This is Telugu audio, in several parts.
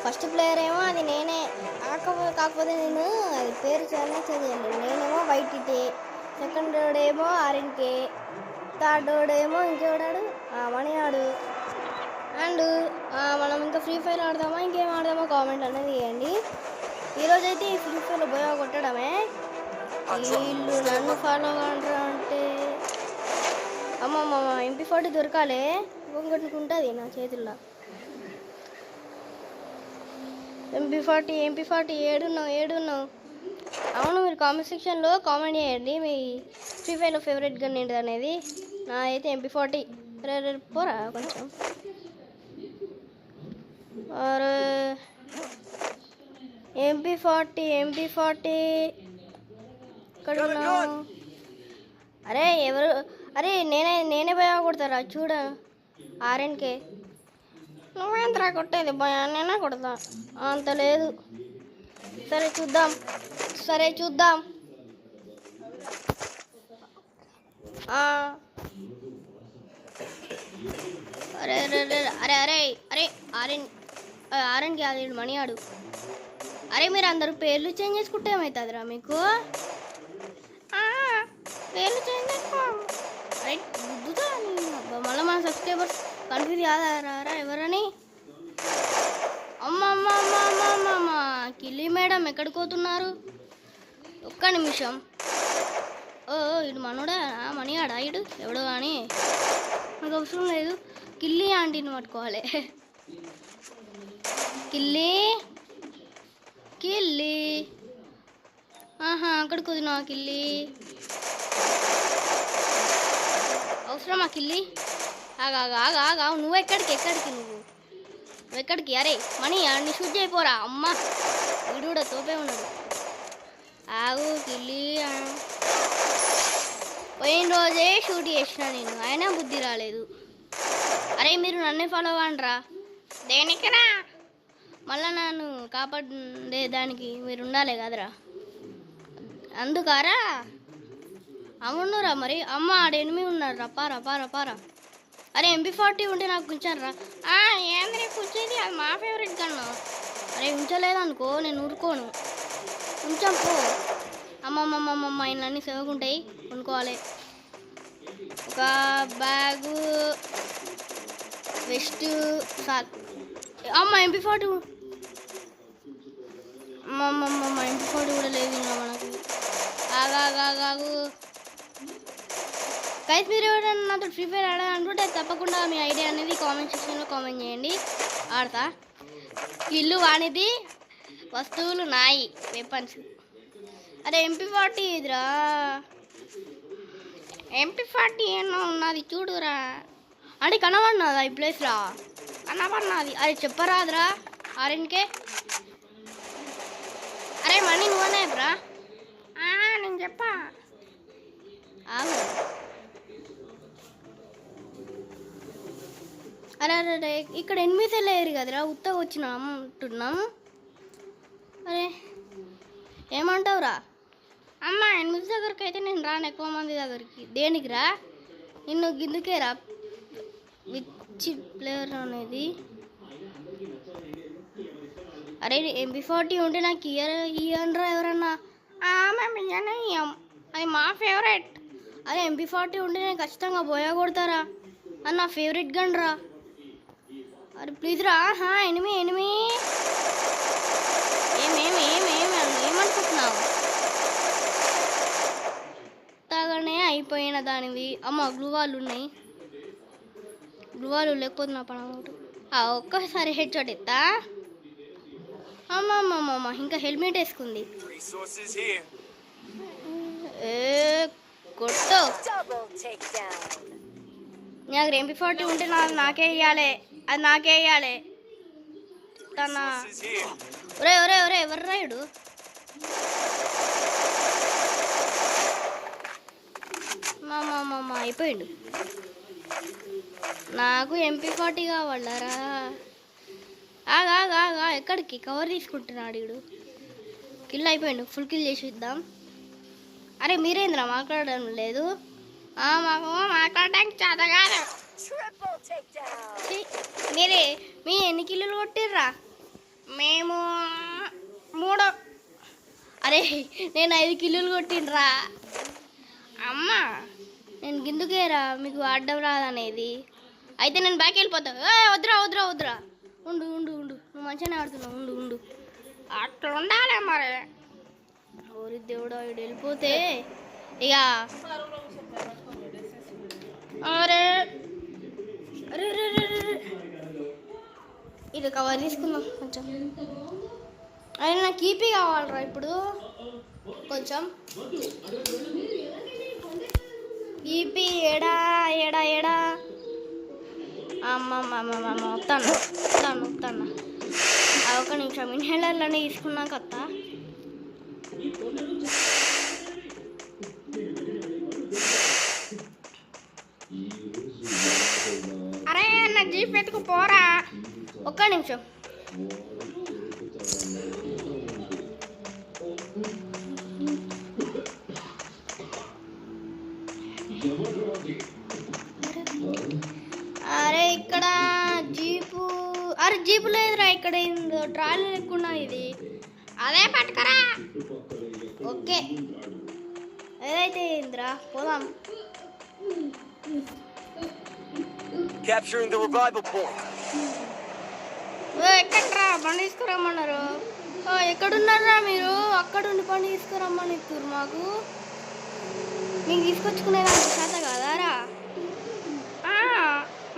ఫస్ట్ ప్లేయర్ ఏమో అది నేనే, కాకపోతే నేను అది పేరు చేయండి. నేనేమో వైట్ ఇటే, సెకండ్ ఏమో ఆర్ఎన్కే, థర్డ్ ఏమో ఇంకెవడాడు మణియాడు. అండ్ మనం ఇంకా ఫ్రీ ఫైర్ ఆడదామా ఇంకేం ఆడదామా కామెంట్ అనేది చేయండి. ఈరోజైతే ఈ ఫ్రీ ఫైర్లో పోయా కొట్టడమే. వీళ్ళు నన్ను ఫాలో కాండ్రా అంటే అమ్మమ్మ MP40 దొరకాలే, ఇంకొకటికుంటుంది నా చేతుల్లో. MP40 ఏడున్నావు. అవును, మీరు కామెంట్ సెక్షన్లో కామెంట్ చేయండి మీ ఫ్రీ ఫైర్లో ఫేవరెట్ గన్ ఏంటిది అనేది. నా అయితే MP40. రే పోరా కొంచెం. MP40 ఇక్కడ ఉన్నావు. అరే ఎవరు? అరే నేనే భయా కొడతారా చూడ. ఆర్ఎన్కే నువ్వేంతరా కొట్టేది భయా? నేనే కొడతా, అంత లేదు. సరే చూద్దాం. అరే ఆర్ఎన్కే అది మణియాడు. అరే మీరు అందరూ పేర్లు చేంజ్ చేసుకుంటే ఏమవుతుందిరా మీకు? పేర్లు చేంజ్ చేసుకో. రైట్ గుద్దుతా మళ్ళీ మన సబ్స్క్రైబర్స్ కన్ఫ్యూజ్ కాదారా ఎవరని. అమ్మమ్మ కిల్లి మేడం ఎక్కడికి పోతున్నారు? ఒక్క నిమిషం. ఇడు మనోడా మణియాడా? ఇడు ఎవడో కానీ నాకు అవసరం లేదు. కిల్లి ఆంటీని పట్టుకోవాలి. కిల్లి అక్కడికి వదినా కిల్లి. అవసరమా కిల్లి? ఆగా నువ్వు ఎక్కడికి నువ్వు ఎక్కడికి? అరే మణి అన్ని షూట్ అయిపోరా. అమ్మ వీడు కూడా తోపే ఉన్నాడు. ఆగు కిల్లి. పోయిన రోజే షూట్ చేసిన నేను, అయినా బుద్ధి రాలేదు. అరే మీరు నన్నే ఫాలో అవ్వండిరా. దేనికిరా? మళ్ళీ నన్ను కాపాడే దానికి మీరు ఉండాలి కదరా, అందుకారా. అవునురా మరి. అమ్మ ఆడ ఎనిమిది ఉన్నారా. పారా. అరే MP40 ఉంటే నాకు ఉంచారా? ఏంద్రే కూర్చేది? అది మా ఫేవరెట్ కన్నా. అరే ఉంచలేదనుకో నేను ఊరుకోను. ఉంచాం పో. అమ్మమ్మమ్మమ్మ ఇళ్ళన్నీ సేవకుంటాయి, కొనుక్కోవాలి. ఒక బ్యాగు వెస్ట్ సాల్. అమ్మ MP40 MP40 కూడా లేదు ఇంకా మనకు. ఆగాగు గైస్, మీరు ఎవరైనా నాతో ఫ్రీ ఫైర్ ఆడాలనుకుంటే తప్పకుండా మీ ఐడియా అనేది కామెంట్ సెక్షన్లో కామెంట్ చేయండి. ఆడతా. ఇల్లు వానిది, వస్తువులు నాయి, వెపన్స్. అరే MP40 ఇదిరా. MP40 ఏమో ఉన్నది చూడురా. అంటే కనబడినదా ఈ ప్లేస్రా? కనబడినది. అరే చెప్పరాదురా ఆర్ఎన్కే. అరే మనీ నువ్వనే బ్రా. నేను చెప్పా. అరే ఇక్కడ ఎనిమిది లేరు కదరా, ఉత్తగా వచ్చినాం అంటున్నాం. అరే ఏమంటావురా? అమ్మ ఎనిమిది దగ్గరికి అయితే నేను రాను, ఎక్కువ మంది దగ్గరికి. దేనికి రా? నిన్ను గిందుకే రా విచ్చి ప్లేయర్ అనేది. అరే MP40 ఉంటే నాకు ఇయ్యండ్రా ఎవరన్నా. మేము ఇయ్యనే ఇయ్యం, అది మా ఫేవరెట్. అదే MP40 ఉంటే నేను ఖచ్చితంగా పోయా కొడతారా, అది నా ఫేవరెట్ గన్ రా. అరే ప్లీజ్ రా. ఎనిమి ఏమనుకుంటున్నావు? తాగానే అయిపోయిన దానివి. అమ్మ గ్లూవాలు ఉన్నాయి. గ్లూవాలు లేకపోతే నా పని ఒక్కసారి హెడ్ షాట్ ఎత్తా. అమ్మమ్మమ్మ ఇంకా హెల్మెట్ వేసుకుంది. కొట్టు. నాకు MP40 ఉంటే నాకే ఇవ్వాలి, అది నాకే ఇవ్వాలి. తన ఒరే ఎవరు రాయుడు? అయిపోయిండు. నాకు MP40 కావాలరా. ఆగా ఎక్కడికి? కవర్ తీసుకుంటున్నాడు వీడు. కిల్ అయిపోయిండు, ఫుల్ కిల్ చేసి ఇద్దాం. అరే మీరేంద్రా మాట్లాడడం లేదు? మాకు మాట్లాడడానికి చేత కాదు. మీ ఎన్ని కిల్లులు కొట్టిర్రా? మేము మూడో. అరే నేను 5 కిలోలు కొట్టినరా అమ్మ. నేను గిందుకేరా మీకు ఆడడం రాదనేది. అయితే నేను బ్యాక్ వెళ్ళిపోతా. వద్దురా వద్దురా వద్దురా. ఉండు ఉండు ఉండు, నువ్వు మంచిగానే ఆడుతున్నావు. ఉండు ఉండు, అట్లా ఉండాలి మరి. ఓరి దేవుడా, ఇటు వెళ్ళిపోతే ఇక అరే అరే ఇది కవర్ తీసుకుందాం కొంచెం. అయినా నాకు ఈపీ కావాలరా ఇప్పుడు కొంచెం. ఈపీ ఏడా ఏడా ఏడా. అమ్మ వస్తాను. ఒక నిమిషం ఇన్హేలర్లనే తీసుకున్నాక వస్తా. అరే నా జీప్ ఎత్తుకు పోరా. ఒక్క నిమిషం. అరే ఇక్కడ జీపు. అరే జీపు లేదురా ఇక్కడ. ట్రాలీ లేకున్నా ఇది. అదే పట్టుకరా. ఓకే ఏదైతే ఇంద్రా పోదాం. Capturing the revival point. ఎక్కడ్రా బండి తీసుకురమ్మన్నారు. ఎక్కడున్నారా మీరు? అక్కడుండి బండి తీసుకురమ్మని ఇస్తారు మాకు. మీకు తీసుకొచ్చుకునేదానికి చేత కాదారా?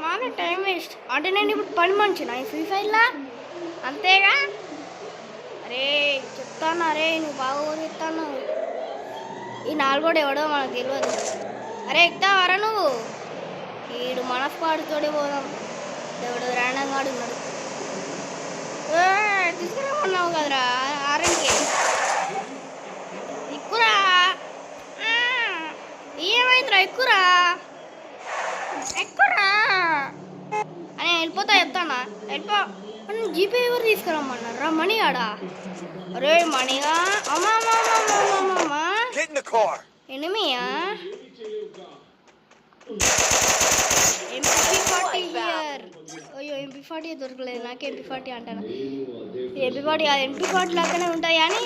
మాది టైం వేస్ట్. అంటే నేను ఇప్పుడు పని మంచినా ఈ ఫ్రీ ఫైర్లా అంతేగా. అరే చెప్తాను. అరే నువ్వు బాగా చెప్తాను. ఈ 4 ఎవడో మనకు తెలియదు. అరే ఎక్కుతావారా నువ్వు? ఈడు మనస్పాడుతోడే పోదాం. దేవుడు ర్యాండంగా ఆడున్నాడు. తీసుకురామన్నావు కదరా ఆరెంజ్కి. ఎక్కురా. ఏమైందిరా? ఎక్కురా అని వెళ్ళిపోతా. చెప్తానా వెళ్ళిపో. జీపే ఎవరు తీసుకురమ్మన్నారా? మనీ ఆడా. అరే మనీగా. అమ్మా ఎనిమియా? MP40 year. అయ్యో MP40 దొరకలేదు నాకు. MP40 అంటాను. MP40 కాదు, MP40 లాగానే ఉంటాయి కానీ.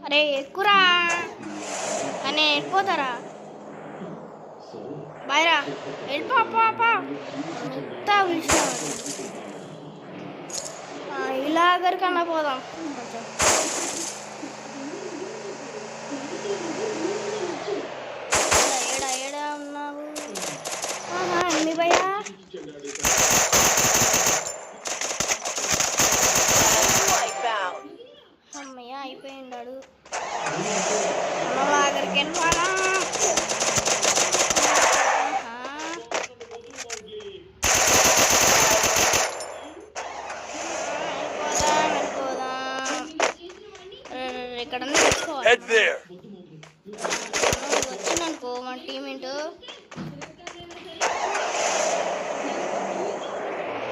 అరే ఎక్కురా అని వెళ్ళిపోతారా? బాయ్రా వెళ్ళిపో. ఇలాగరికన్నా పోదాం కొంచెం. ఏడా ఉన్నావు? ఎన్ని భయ్యా? అమ్మయ్య అయిపోయిండాడు. ఆఖరికి వెళ్ళిపోనా? ఎక్కడన్నా తెచ్చుకోవాలి. వచ్చిందనుకో మన టీం ఏంటో.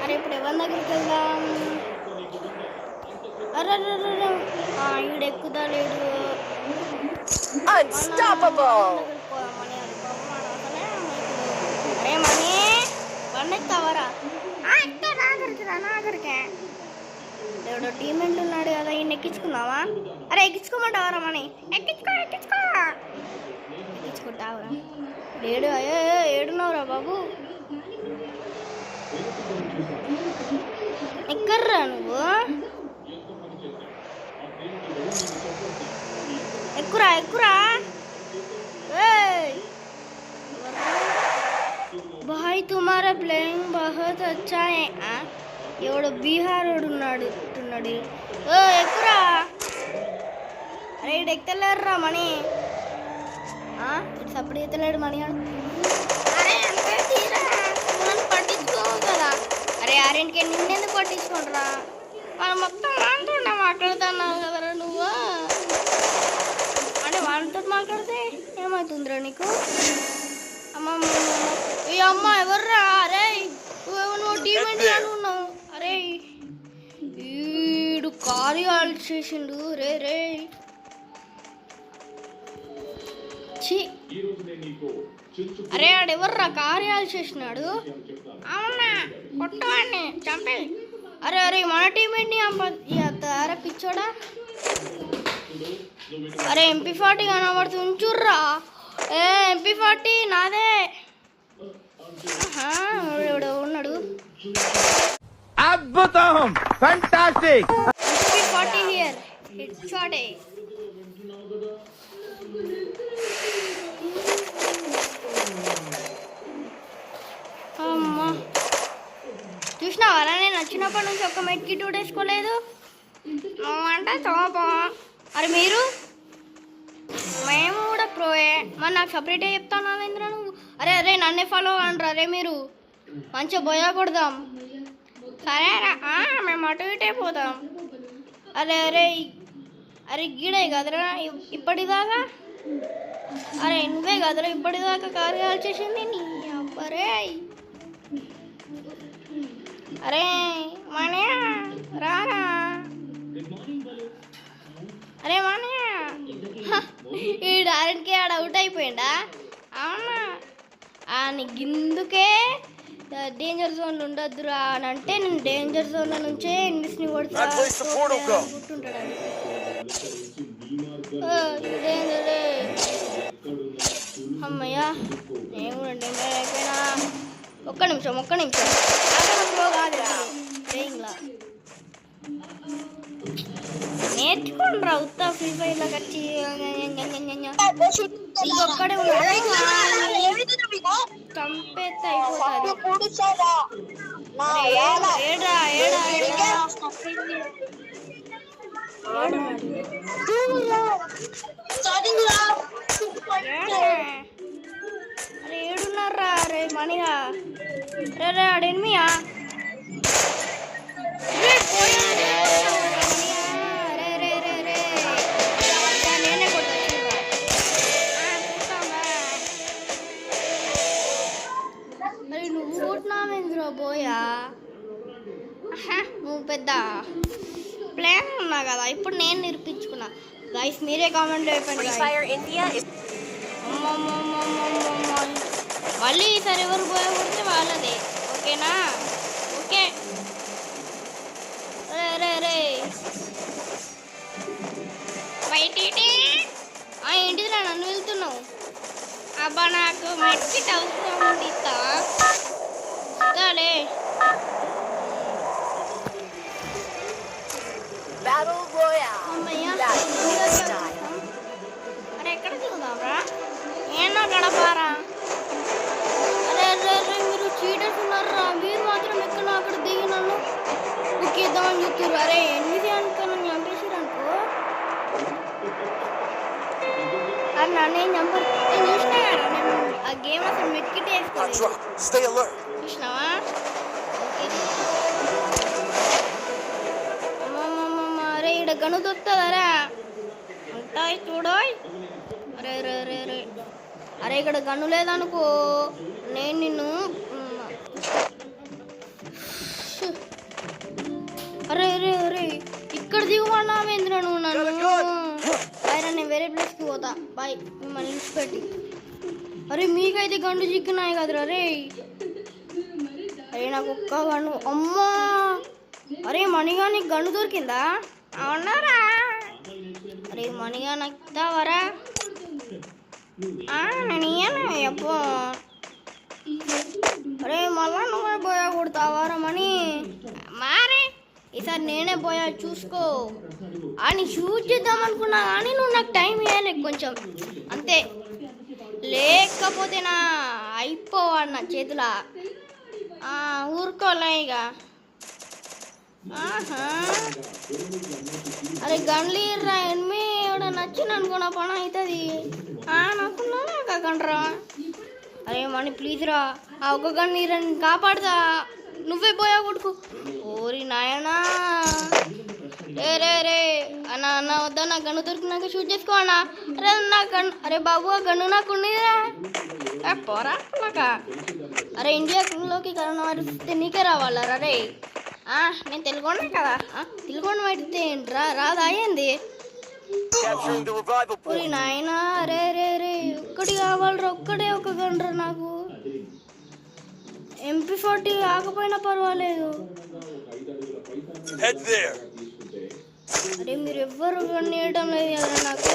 అరే ఇప్పుడు ఎవరి దగ్గరికి వెళ్దాం? అరే ఈడు ఎక్కుదా లేడు. అరే మనీ బండి ఎక్కుతావరా? నాగరికే దేవుడు టీం ఏంటి ఉన్నాడు కదా. ఈయన ఎక్కించుకుందామా? అరే ఎక్కించుకోమంటావరా మనీ? ఎక్కించుకుంటావరా? ఏడున్నావురా బాబు? ఎక్కర్రా నువ్వు? ఎక్కురా. भाई तुम्हारा प्लेइंग बहुत अच्छा है. ఎవడో బీహార్ ఉన్నాడు. ఎక్కురా. అరే ఇటు ఎక్కుతలేరురా మనీ. ఇటు సప్పుడు ఎత్తలేడు మనీ. అరే అంటే తీరా నన్ను పట్టించుకోవు కదా. అరే ఆరింటికి నిన్నెందుకు పట్టించుకుంటారా? మనం మొత్తం వాడుతుండే మాట్లాడుతున్నావు కదరా నువ్వు. అంటే వాళ్ళతో మాట్లాడితే ఏమవుతుందిరా నీకు? ఈ అమ్మ ఎవర్రా? అరే నువ్వు టీం ఏంటి అనుకున్నావు? అరే ఈడు కార్యాలు చేసిండు. రే అరే ఆడెవర్రా కార్యాలు చేసినాడు? అవునా కొట్టవాడిని చంపే. అరే అరే మన టీమేట్ని అరే పిచ్చోడా. అరే MP40 కనబడుతుంది ఉంచుర్రా. MP40 నాదే. ఉన్నాడు అద్భుతం, fantastic. MP40 here head shot. అమ్మా చూసినావారా నేను వచ్చినప్పటి నుంచి ఒక మెట్కి 2 వేసుకోలేదు అంటే తోపా. అరే మీరు మేము కూడా ప్రోయే మరి నాకు సపరేటే చెప్తాను ఏంద్రా నువ్వు. అరే అరే నన్నే ఫాలో అంటారు. అరే మీరు మంచిగా బోయా కొడదాం సరేరా. మేము అటు ఇటే పోదాం. అరే అరే అరే గీడే కదరా ఇప్పటిదాకా. అరే నువ్వే కదరా ఇప్పటిదాకా కార్యాలు చేసింది నీ అబ్బరే. అరే మనయా రారా. అరే మనయా ఈ డారెంట్కి ఆడ అవుట్ అయిపోయిందా. అవునా నీకు గిందుకే డేంజర్ జోన్లు ఉండొద్దురా అని అంటే నేను డేంజర్ జోన్ల నుంచే ఇంగ్లీష్ని కొడుతుంటాడు. డేంజరే అమ్మయ్యా నేను కూడా డేంజర్ అయిపోయినా. ఒక్క నిమిషం ప్రో కాదు ప్లేయింగ్లా నేర్చుకోండిరా ఉత్తా ఫ్రీ ఫైర్లో వచ్చి ఇంకొక్కడే చంపేస్తే అయిపోతుంది. ఏడా ఏడా ఏడా అరే ఏడున్నారా. అరే మనీగా రే రే ఆడెనిమియా నేనే కొట్టా. మరి నువ్వు కొట్టినావేంద్రో బోయా. నువ్వు పెద్ద ప్లాన్ ఉన్నా కదా ఇప్పుడు నేను నిరూపించుకున్నా. గైస్ మీరే కామెంట్లో చెప్పండి. మళ్ళీ ఈసారి ఎవరు బోయా కొడితే వాళ్ళదే ఓకేనా. ఓకే రే రే రే బయట ఏంటిదిరా నన్ను వెళ్తున్నావు. అబ్బా నాకు మెట్కి అవసరం ఉంది ఇస్తాలే. అరే ఎక్కడ దిగుదాంరా ఏమన్నా గడపారా. అరే అరే అరే మీరు చీటర్స్ ఉన్నారా. మీరు మాత్రం ఎక్కడ అక్కడ దిగి నన్ను బుక్ ఇద్దామని చెప్తారు. అరే 8 అనుకో నన్ను చంపేసారు అనుకో. అది నన్నేం చంపారు. నేను చూసినా కదా నేను ఆ గేమ్ అసలు మెట్కిట్ వేసుకోలేదు చూసినావా. అరే ఇక్కడ గను దొరుకుతుందరా ఉంటాయి చూడోయ్. అరే రే రే రే అరే ఇక్కడ గన్ను లేదనుకో నేను నిన్ను. అరే అరే అరే ఇక్కడ దిగుమన్నావేంద్ర నువ్వు నన్ను. అయినా నేను వేరే ప్లేస్కి పోతా బాయ్ మిమ్మల్ని ఇచ్చిపెట్టి. అరే మీకైతే గండు చిక్కున్నాయి కదరా. రే అరే నాకు ఒక్క గన్ను అమ్మా. అరే మణిగా నీకు గన్ను దొరికిందా. అవునారా. అరే మణిగా నాకు ఇస్తావరా. నేను ఇయ్యను ఎప్పు. అరే మళ్ళా నువ్వే పోయా కొడతావారా మణి. మారే ఈసారి నేనే పోయా చూసుకో. అని షూట్ చేద్దాం అనుకున్నా కానీ నువ్వు నాకు టైం ఇవ్వాలి కొంచెం అంతే. లేకపోతే నా అయిపోవాడు నా చేతిలో. ఊరుకోలే ఇక. అరే గన్లు ఇర్రా ఎనిమి ఎవడ నచ్చింది అనుకో నా పని అవుతుంది. నాకున్నా నాకు అకండ్రా. అరే మణి ప్లీజ్ రా ఆ ఒక్క గన్ను ఇరని కాపాడుతా. నువ్వే పోయా కొడుకు. ఓరి నాయనా రే రే రే అన్న అన్న వద్దా నా గన్ను దొరికినాక షూట్ చేసుకో అన్న. అరే నా గన్ను అరే బాబు ఆ గన్ను నాకు ఉండేదిరా పోరా నాక. అరే ఇండియాలోకి కరోనా వైరస్ వస్తే నీకే రావాలరా. రే నేను తెలుగునే కదా తెలుగుని పెడితే ఏంట్రా రాదా ఏంది. నాయన రే రే రే ఒక్కటి కావాలరా. ఒక్కడే ఒక గండ్రా నాకు. MP40 కాకపోయినా పర్వాలేదు. Head there. అరే మీరు ఎవ్వరు కనియడం లేదు కదా నాకు.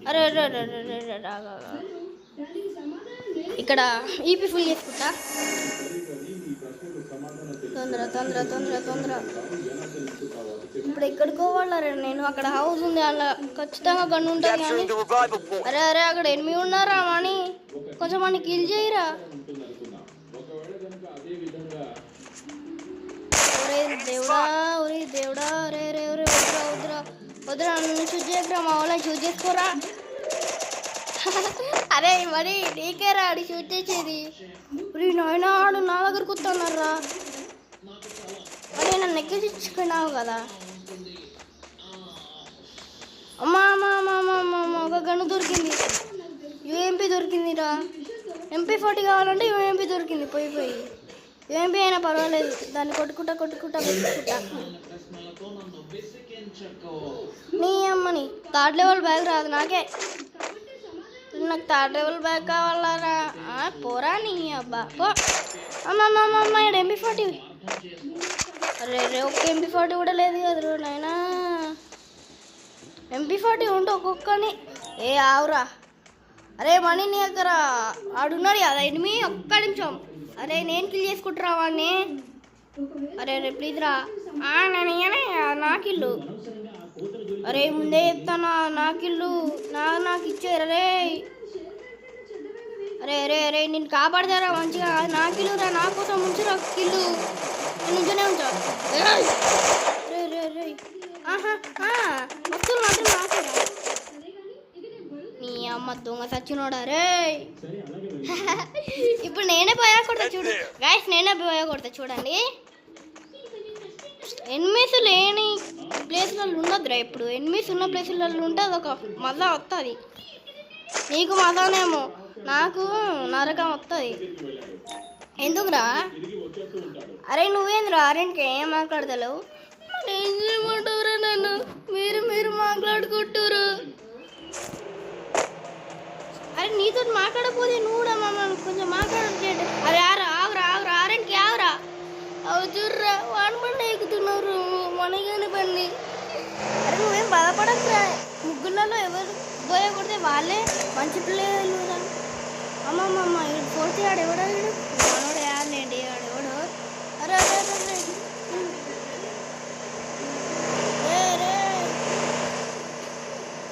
అరే అరే అరే అరే అరే రాగా ఇక్కడ ఈపీ ఫుల్ చేసుకుంటా. తొందర తొందర తొందర తొందర. ఇప్పుడు ఎక్కడికో వాళ్ళరే, నేను అక్కడ హౌస్ ఉంది అలా ఖచ్చితంగా గన్ను ఉంటుంది కానీ. Capturing the revival point. అరే అరే అక్కడ ఎనిమిది ఉన్నారా మని, కొంచెం మని కిల్ చేయరా. ఒరే దేవుడా, ఒరే దేవుడా, రే రే ఒరే వద్దురా వద్దురా వద్దురా, నన్ను చూజ్ చేయకురా, మా వాళ్ళని చూజ్ చేసుకోరా. అరే మరి నీకేరా ఆడి షూట్ చేసేది. ఒరే నాయనా ఆడు నా దగ్గరకు వస్తున్నారా, మరి నన్ను ఎక్కించుకున్నావు కదా. అమ్మా అమ్మా అమ్మా అమ్మా అమ్మా అమ్మా, ఒక గన్ను దొరికింది, యూఎంపీ దొరికిందిరా. MP40 కావాలంటే యూఎంపీ దొరికింది. పోయి పోయి యూఎంపీ అయినా పర్వాలేదు, దాన్ని కొట్టుకుంటా కొట్టుకుంటా కొట్టుకుంటా. నీ అమ్మని థర్డ్ లెవెల్ బ్యాగ్ రాదు నాకే, నాకు థర్డ్ లెవెల్ బ్యాగ్ కావాలరా. పోరా నీ అబ్బా పో. అమ్మ అమ్మ ఇక్కడ MP40. అరే రే ఒక్క MP40 కూడా లేదు కదా నాయనా. MP40 ఉంటే ఒక్కొక్కని ఏ ఆవురా. అరే మనీ నీ దగ్గర ఆడున్నాడు కదా ఎనిమి, ఒక్క నిమిషం. అరే నేను కిల్ చేసుకుంటురా వాడిని. అరే రే ప్లీజ్ రా. నేను నాకిల్లు. అరే ముందే చెప్తానా, నాకిల్లు నాకు ఇచ్చారు. అరే అరే అరే అరే నేను కాపాడతారా మంచిగా, నాకిల్లు రా, నా కోసం ఉంచురా కిల్లు, నుంచోనే ఉంచా. రే రే రే వస్తువులు మాత్రం నాకేరా. నీ అమ్మ దొంగ సచ్చినోడా రే. ఇప్పుడు నేనే పోయా కొడతా చూడు గైస్, నేనే పోయా కొడతా చూడండి. ఎనిమిస్ లేని ప్లేస్లలో ఉండదురా, ఇప్పుడు ఎనిమిస్ ఉన్న ప్లేసులలో ఉంటే అదొక మజా వస్తుంది. నీకు మజానేమో, నాకు నరకం వస్తుంది. ఎందుకురా? అరే నువ్వేంద్రా అరేంటి ఏం మాట్లాడతలేవు? ఏం చేయమంటావురా నన్ను? మీరు మాట్లాడుకుంటారు. అరే నీతో మాట్లాడకపోతే నువ్వు కూడా మమ్మల్ని కొంచెం మాట్లాడలేదు. అరే ఆగురా ఆరెంట్కి ఆగురా. అవి చూర్రా వాడి బండి ఎక్కుతున్నారు, మనగాని బండి. అరే నువ్వేం బాధపడకురా, ముగ్గులలో ఎవరు పోయకూడదే వాళ్ళే మంచి పిల్లలు. అమ్మమ్మమ్మ ఇడు పోతే ఆడు ఎవడో వీడు మనోడు యాడలేండి ఆడెవడో. అరే అరే అరే రే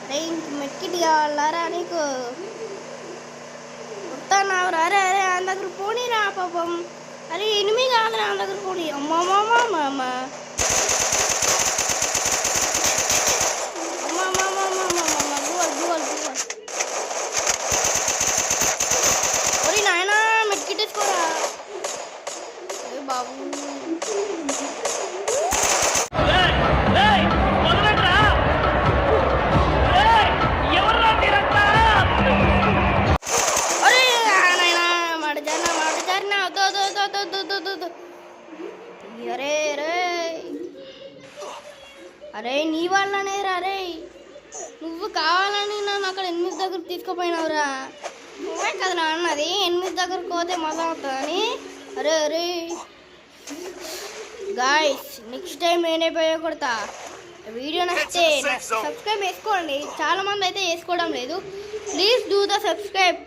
అరే ఇంక మెక్కిటి కావాలరా నీకు? వస్తానావురా. అరే అరే ఆయన దగ్గర పోనీరా పాపం. అరే ఎనిమిది కాదురా ఆయన దగ్గర పోనీ. అమ్మమ్మమ్మ ఒరి నాయన మెట్కిట్టేసుకోరా బాబు. అరే రే అరే నీ వాళ్ళనే రా. రే నువ్వు కావాలని నన్ను అక్కడ ఎనిమిది దగ్గరకు తీసుకుపోయినావురా. నువ్వే కదా అన్నది ఎనిమిది దగ్గరకు పోతే మజా అవుతుందని. అరే అరే గాయ్స్ నెక్స్ట్ టైం నేనే పోయా కొడతా. వీడియో నచ్చితే సబ్స్క్రైబ్ చేసుకోండి. చాలా మంది అయితే చేసుకోవడం లేదు. Please do the subscribe.